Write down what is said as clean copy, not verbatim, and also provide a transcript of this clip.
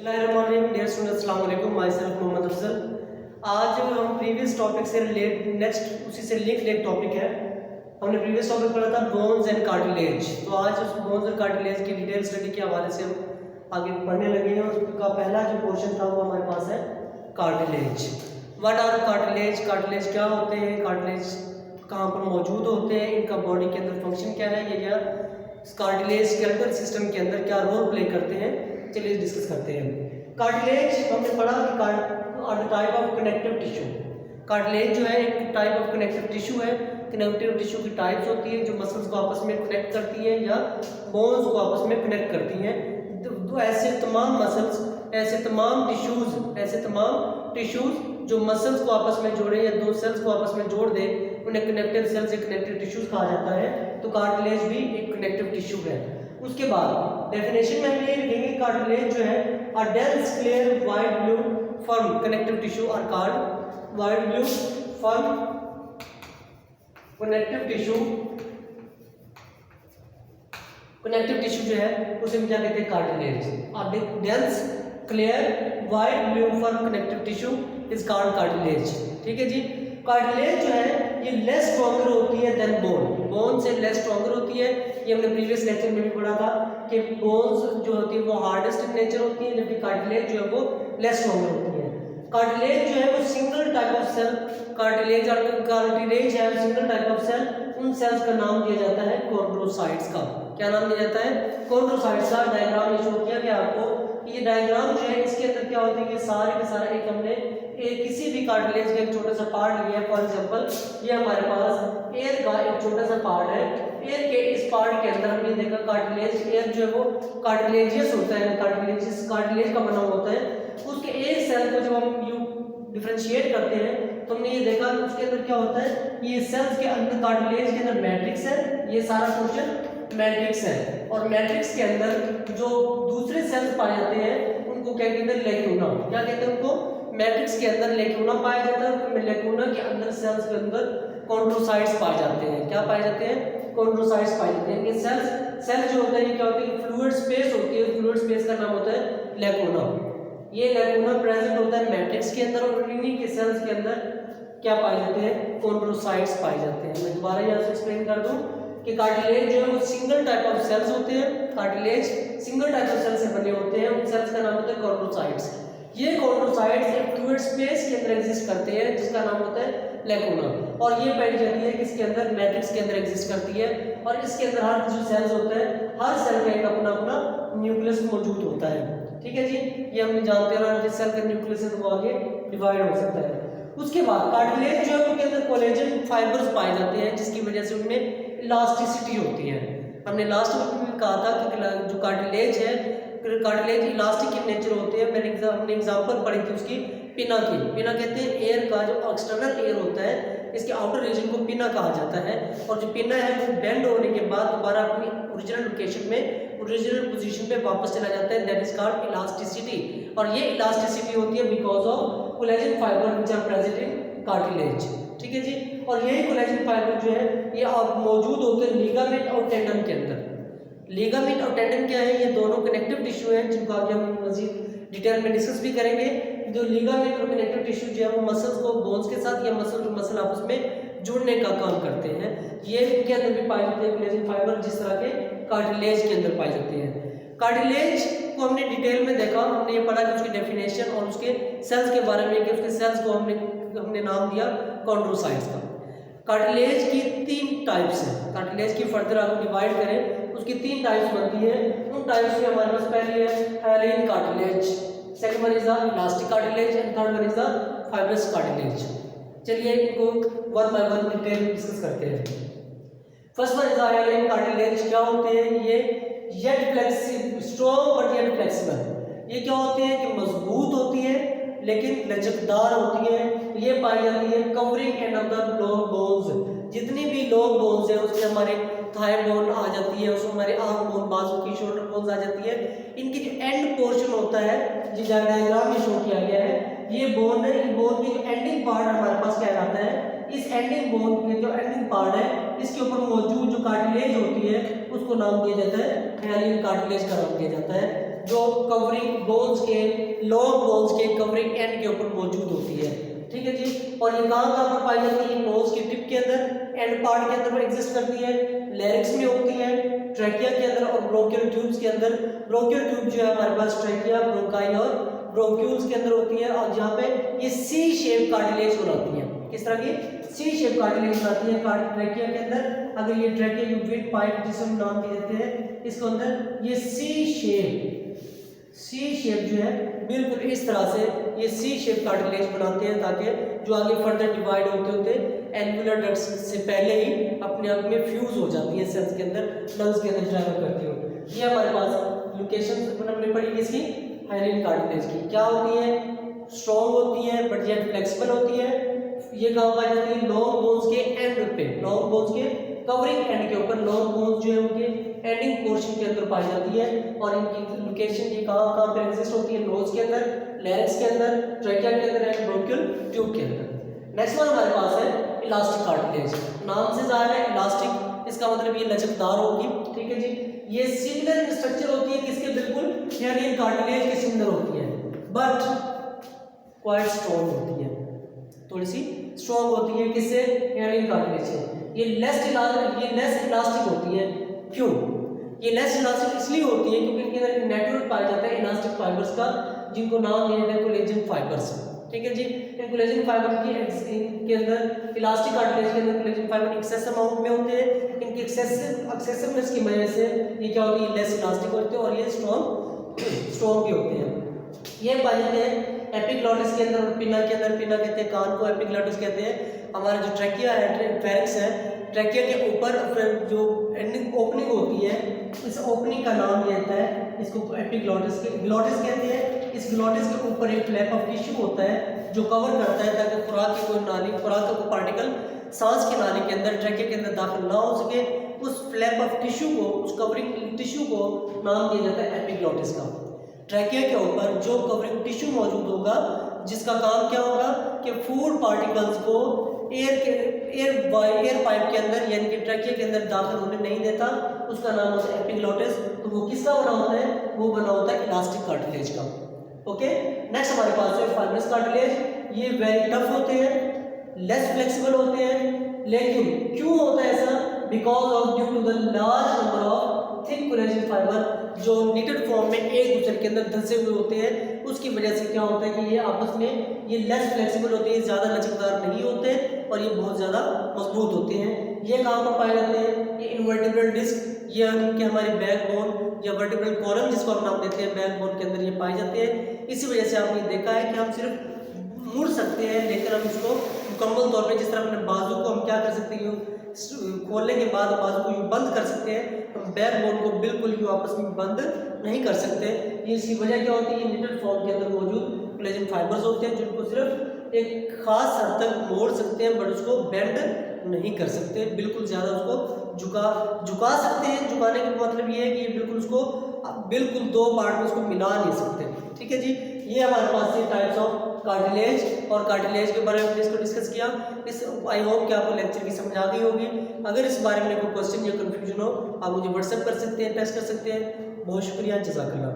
Dear students, अस्सलाम वालेकुम। Myself Mohammad Afzal. आज हम प्रीवियस टॉपिक से रिलेट नेक्स्ट उसी से लिंक एक टॉपिक है। हमने प्रीवियस टॉपिक पढ़ा था बोन्स एंड कार्टिलेज। तो आज उस बोन्स और कार्टिलेज की डिटेल स्टडी के हवाले से हम आगे पढ़ने लगे हैं। उसका पहला जो पोर्शन था वो हमारे पास है cartilage. What are cartilage? Cartilage क्या होते हैं, कार्टिलेज कहाँ पर मौजूद होते हैं, इनका बॉडी के अंदर फंक्शन क्या है, ये क्या कार्टिलेज स्केलेटल सिस्टम के अंदर क्या रोल प्ले करते हैं, चलिए डिस्कस करते हैं। कार्टिलेज हमने पढ़ा कि type of connective tissue. Cartilage जो है एक टाइप ऑफ कनेक्टिव टिश्यू है। कनेक्टिव टिश्यू की टाइप्स होती है जो मसल्स को आपस में कनेक्ट करती है या बोन्स को आपस में कनेक्ट करती हैं। तो ऐसे तमाम मसल्स, ऐसे तमाम टिश्यूज जो मसल्स को आपस में जोड़े या दो सेल्स को आपस में जोड़ दे, उन्हें कनेक्टिव सेल्स या कनेक्टिव टिश्यूज कहा जाता है। तो कार्टिलेज भी एक कनेक्टिव टिश्यू है। उसके बाद डेफिनेशन में हम ये लिखेंगे, कार्टिलेज जो है a dense clear white blue firm connective tissue are called white blue firm connective tissue. Connective tissue जो है उसे हम क्या कहते हैं, cartilage. A dense clear white blue firm connective tissue is called cartilage. ठीक है जी। कार्टिलेज जो है ये लेस स्ट्रॉन्गर होती है देन बोन। बोन से लेस स्ट्रॉन्गर होती है। ये हमने प्रीवियस लेक्चर में भी पढ़ा था कि बोन्स जो होती है वो हार्डेस्ट इन नेचर होती है, जबकि कार्टिलेज जो है वो लेस स्ट्रॉन्गर होती है। कार्टिलेज जो है वो single type of cell, cartilage है सिंगल टाइप ऑफ सेल। उन सेल्स का नाम दिया जाता है कॉन्ड्रोसाइट्स का। क्या नाम दिया जाता है? कॉन्ड्रोसाइट्स का। डायग्राम में शो किया गया आपको। ये डायग्राम जो है इसके अंदर क्या होता है कि सारे के सारे एक हमने किसी भी कार्टिलेज का एक छोटा सा पार्ट लिया है। फॉर एग्जांपल ये हमारे पास एयर का एक छोटा सा पार्ट है। एयर के इस पार्ट के अंदर हमने देखा कार्टिलेज, एयर जो है वो कार्टिलेजियस होता है, कार्टिलेज का बना होता है। उसके एक सेल को जब हम डिफरेंशिएट करते हैं तो हमने ये देखा उसके अंदर क्या होता है, ये सेल्स के अंदर कार्टिलेज के अंदर मैट्रिक्स है। ये सारा पोर्शन मैट्रिक्स है और मैट्रिक्स के अंदर जो दूसरे सेल्स पाए जाते हैं उनको क्या कहते हैं, लेक्यूना। क्या कहते हैं उनको? मैट्रिक्स के अंदर लेक्यूना पाया जाता है। लेक्यूना के अंदर सेल्स के अंदर कॉन्ड्रोसाइट्स पाए जाते हैं। क्या पाए जाते हैं? कॉन्ड्रोसाइट्स पाए जाते हैं। ये सेल जो होता है ये क्या होता है, फ्लूइड स्पेस होती है। फ्लूइड स्पेस का नाम होता है लेक्यूना। ये लेक्यूना प्रेजेंट होता है मैट्रिक्स के अंदर और इन्हीं के सेल्स के अंदर क्या पाए जाते हैं, कॉन्ड्रोसाइट्स पाए जाते हैं। मैं दोबारा यहाँ से एक्सप्लेन कर दूं कि कार्टिलेज जो है वो सिंगल टाइप ऑफ सेल्स होते हैं। Cartilage single type of cells से बने होते हैं। उन सेल्स का नाम होता है कॉन्ड्रोसाइट्स। ये कॉन्ड्रोसाइट्स एक फ्लूइड स्पेस के अंदर एग्जिस्ट करते हैं जिसका नाम होता है लेक्यूना। और ये पाई जाती है किसके अंदर? मैट्रिक्स के अंदर एग्जिस्ट करती है। और इसके अंदर हर जो सेल्स होता है, हर सेल का एक अपना अपना न्यूक्लियस मौजूद होता है। ठीक है जी। ये हम जानते हैं जिस सेल का न्यूक्लियस है वो आगे डिवाइड हो सकता है। उसके बाद कार्टिलेज जो है उनके अंदर कोलेजन फाइबर्स पाए जाते हैं जिसकी वजह से उनमें इलास्टिसिटी होती है। हमने लास्ट में कहा था कि जो कार्टिलेज है, कार्टिलेज इलास्टिक इन नेचर होते हैं। हमने एग्जांपल पढ़ी थी उसकी पिना की। पिना कहते हैं एयर का जो एक्सटर्नल एयर होता है, इसके आउटर रीजन को पिना कहा जाता है। और जो पिना है वो बेंड होने के बाद दोबारा अपनी ओरिजिनल लोकेशन में, ओरिजिनल पोजीशन पे वापस चला जाता है। That is called elasticity. और ये इलास्टिसिटी होती है because of collagen fiber which are present in cartilage. ठीक है जी। और यही कोलेजन फाइबर जो है ये आप मौजूद होते हैं लिगामेंट और टेंडन के अंदर। लिगामेंट और टेंडन क्या है? ये दोनों कनेक्टिव टिश्यू हैं जिनको आगे हम मजीद डिटेल में डिस्कस भी करेंगे। जो लिगामेंट और कनेक्टिव टिश्यू जो है वो मसल्स को बोन्स के साथ या मसल आपस में जुड़ने का काम करते हैं। ये इनके अंदर भी पाए जाते हैं कोलेजन फाइबर, जिस तरह के कार्टिलेज के अंदर पाए जाते हैं। कार्टिलेज को हमने डिटेल में देखा। हमने ये पढ़ा कि उसकी डेफिनेशन और उसके सेल्स के बारे में, कि उसके सेल्स को हमने नाम दिया कॉन्ड्रोसाइट्स का। कार्टिलेज की 3 टाइप्स हैं। कार्टिलेज की फर्दर अगर डिवाइड करें उसकी 3 टाइप्स बनती है। उन टाइप्स में हमारे पास पहली है hyaline cartilage, second one is the elastic cartilage and third one is the fibrous cartilage. चलिए इनको वन बाय वन डिटेल में डिस्कस करते हैं। First one is the hyaline cartilage. क्या होते हैं ये? Yet flexible, strong but yet flexible. ये क्या होते हैं कि मजबूत होती है लेकिन लचकदार होती है। ये पाई जाती है covering end of the long bones. जितनी भी लॉन्ग बोन्स है उसमें हमारे थाई बोन आ जाती है, उसमें हमारे आर्म बोन, बाजू की शोल्डर बोन्स आ जाती है। इनकी जो एंड पोर्शन होता है, जो डायग्राम में शो किया गया है, ये बोन है। इन बोन की जो एंडिंग पार्ट हमारे पास क्या रहता है, इस एंडिंग बोन के जो एंडिंग पार्ट है इसके ऊपर मौजूद जो कार्टिलेज होती है उसको नाम दिया जाता है हाइलाइन कार्टिलेज का नाम दिया जाता है। जो कवरिंग बोन्स के, लॉन्ग बोन्स के कवरिंग एंड के ऊपर मौजूद होती है। ठीक है जी। और ये कहाँ पर पाई जाती है? नोज की टिप के अंदर, एंड पार्ट के अंदर एग्जिस्ट करती है, लैरिक्स में होती है, ट्रैकिया के अंदर और ब्रोंकियल ट्यूब्स के अंदर। ब्रोंकियल ट्यूब जो है हमारे पास ट्रैकिया, ब्रोंकाई और ब्रोंक्यूल्स के अंदर होती है, और जहाँ पे ये सी शेप कार्टिलेज बनाती है। किस तरह की? सी शेप कार्टिलेज बनाती है ट्रैकिया के अंदर। अगर ये ट्रैकिया की विड पाइप जिसे हम नाम दे देते हैं, इसके अंदर ये सी शेप जो है बिल्कुल इस तरह से ये सी शेप कार्टिलेज बनाते हैं, ताकि जो आगे फर्दर डिवाइड होते होते एल्वुलर डक्ट्स से पहले ही अपने आप में फ्यूज हो जाती है सेल्स के अंदर, लंग्स के अंदर ट्रैवल करती हो। ये हमारे पास लोकेशन हमने पढ़ी किसकी? हाइलिन कार्टिलेज की। क्या होती है? स्ट्रॉन्ग होती है बट येट फ्लेक्सिबल होती है। ये कहाँ पाई जाती है? लॉन्ग बोन्स के एंड पे, लॉन्ग बोन्स के कवरिंग एंड के ऊपर, लॉन्ग बोन्स जो है उनके एंडिंग पोर्शन के अंदर पाई जाती है। और इनकी लोकेशन ये कहाँ पे एग्जिस्ट होती है? नोज के अंदर, लैरिक्स के अंदर, ट्रैकिया के अंदर एंड ब्रोंकियल ट्यूब के अंदर। नेक्स्ट वन हमारे पास है इलास्टिक कार्टिलेज। नाम से जाहिर है इलास्टिक, इसका मतलब ये लचकदार होगी। ठीक है जी। ये सिमिलर स्ट्रक्चर होती है किसके? बिल्कुल हाइलिन कार्टिलेज के सिमिलर होती है, बट क्वाइट स्ट्रॉन्ग होती है, थोड़ी सी स्ट्रॉन्ग होती है। किससे? हाइलिन कार्टिलेज से। ये लेस इलास्टिक होती है। क्यों? ये लेस इलास्टिक इसलिए होती है क्योंकि इनके अंदर नेटवर्क पाया जाता है इलास्टिक फाइबर्स का, जिनको नाम दिया जाता है कोलेजन फाइबर्स। ठीक है जी। इन कोलेजन फाइबर के अंदर, इलास्टिक कार्टिलेज के अंदर कोलेजन फाइबर एक्सेस अमाउंट में होते हैं। इनकी एक्सेसिवनेस की वजह से ये क्या होती है? लेस इलास्टिक होते हैं और ये स्ट्रॉन्ग भी होते हैं। ये पाए जाते हैं एपिग्लॉटिस के अंदर और पिना के अंदर। पिना कहते हैं कान को, एपिग्लॉटिस कहते हैं हमारा जो ट्रैकिया है, फेरिक्स है, ट्रैकिया के ऊपर फिर जो एंडिंग ओपनिंग होती है, इस ओपनिंग का नाम ये होता है, इसको एपिग्लॉटिस कहते हैं। इस ग्लॉटिस के ऊपर एक फ्लैप ऑफ टिश्यू होता है जो कवर करता है ताकि खुराक की कोई नाली, खुराक का कोई पार्टिकल सांस की नाली के अंदर, ट्रैकिया के अंदर दाखिल ना हो सके। उस फ्लैप ऑफ टिश्यू को, उस कवरिंग टिश्यू को नाम दिया जाता है एपिग्लॉटिस का। ट्रैकिया के ऊपर जो कवरिंग टिश्यू मौजूद होगा, जिसका काम क्या होगा कि फूड पार्टिकल्स को एयर पाइप के अंदर यानी कि ट्रैकिया के अंदर दाखिल होने नहीं देता, उसका नाम होता है एपिग्लॉटिस। तो वो किसका बना होता है? वो बना होता है इलास्टिक कार्टिलेज का। ओके। नेक्स्ट हमारे पास है फाइब्रस कार्टिलेज। ये वेरी टफ होते हैं, लेस फ्लेक्सिबल होते हैं, लेकिन क्यों होता है ऐसा? Because of due to the large number of thick collagen fiber जो निटेड फॉर्म में एक दूसरे के अंदर धंसे हुए होते हैं, उसकी वजह से क्या होता है कि ये आपस में ये लेस फ्लेक्सिबल होते हैं, ज़्यादा लचकदार नहीं होते और ये बहुत ज़्यादा मजबूत होते हैं। ये कहाँ पर पाए जाते हैं? ये इनवर्टिब्रल डिस्क, ये उनके हमारे बैकबोन या वर्टिब्रल कॉलम जिसको हम नाम देते हैं, बैकबोन के अंदर ये पाए जाते हैं। इसी वजह से आपने देखा है कि हम सिर्फ मुड़ सकते हैं, लेकिन हम इसको मुकम्मल तौर पे, जिस तरह अपने बाजू को हम क्या कर सकते हैं, खोलने के बाद बाजू को यूँ बंद कर सकते हैं, हम बैकबोन को बिल्कुल यूँ आपस में बंद नहीं कर सकते। ये इसकी वजह क्या होती है? निटेड फॉर्म के अंदर मौजूद कोलेजन फाइबर्स होते हैं जिनको सिर्फ एक खास हद तक मोड़ सकते हैं, बट उसको बेंड नहीं कर सकते, बिल्कुल ज़्यादा उसको झुका सकते हैं। झुकाने का मतलब ये है कि बिल्कुल उसको बिल्कुल दो पार्ट में उसको मिला नहीं सकते। ठीक है जी। ये हमारे पास ये टाइप्स ऑफ कार्टिलेज और कार्टिलेज के बारे में इसको डिस्कस किया। इस आई होप कि आपको लेक्चर की समझ आ गई होगी। अगर इस बारे में कोई क्वेश्चन या कन्फ्यूजन हो, आप मुझे व्हाट्सएप कर सकते हैं, टेक्स्ट कर सकते हैं। बहुत शुक्रिया, जज़ाकल्लाह।